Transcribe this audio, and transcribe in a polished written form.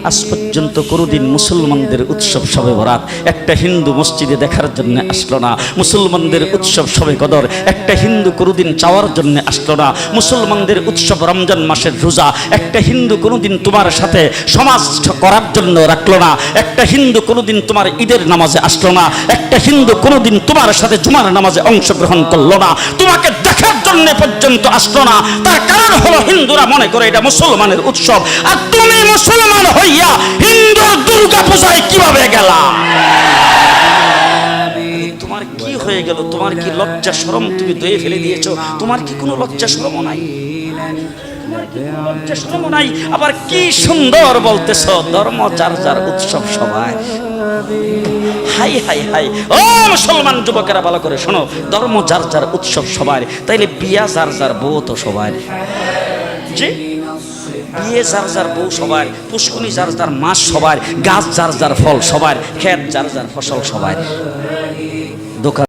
আজ পর্যন্ত কোনোদিন মুসলমানদের উৎসব শবে বরাত একটা হিন্দু মসজিদে দেখার জন্য আসলো না। মুসলমানদের উৎসব শবে কদর একটা হিন্দু কোনোদিন চাওয়ার জন্য আসলো না। মুসলমানদের উৎসব রমজান মাসের রোজা একটা হিন্দু কোনোদিন তোমার সাথে সমাজ করার জন্য রাখলো না। একটা হিন্দু কোনোদিন তোমার ঈদের নামাজে আসলো না। একটা হিন্দু কোনোদিন তোমার সাথে জুমার নামাজে অংশগ্রহণ করলো না। তোমাকে দেখার জন্য পর্যন্ত আসলো না। তার কারণ হলো হিন্দুরা মনে করে এটা মুসলমানের উৎসব, আর তুমি মুসলমান হইয়া হিন্দুর দুর্গা পূজায় কিভাবে গেলা? তোমার কি হয়ে গেল? তোমার কি লজ্জা শরম তুমি দয়ে ফেলে দিয়েছো? তোমার কি কোনো লজ্জা শরম নাই? লজ্জা শরম নাই? আবার কি সুন্দর বলতেছ ধর্ম যার যার উৎসব সবাই। হাই হাই হাই, ও মুসলমান যুবকেরা ভালো করে শোনো, ধর্ম যার যার উৎসব সবার, তাইলে বিয়া যার যার বউ তো সবার। জি, বিয়ে যার যার বউ সবার, পুষ্কুনি যার যার মাস সবার, গাছ যার যার ফল সবার, ক্ষেত যার যার ফসল সবার, দোকান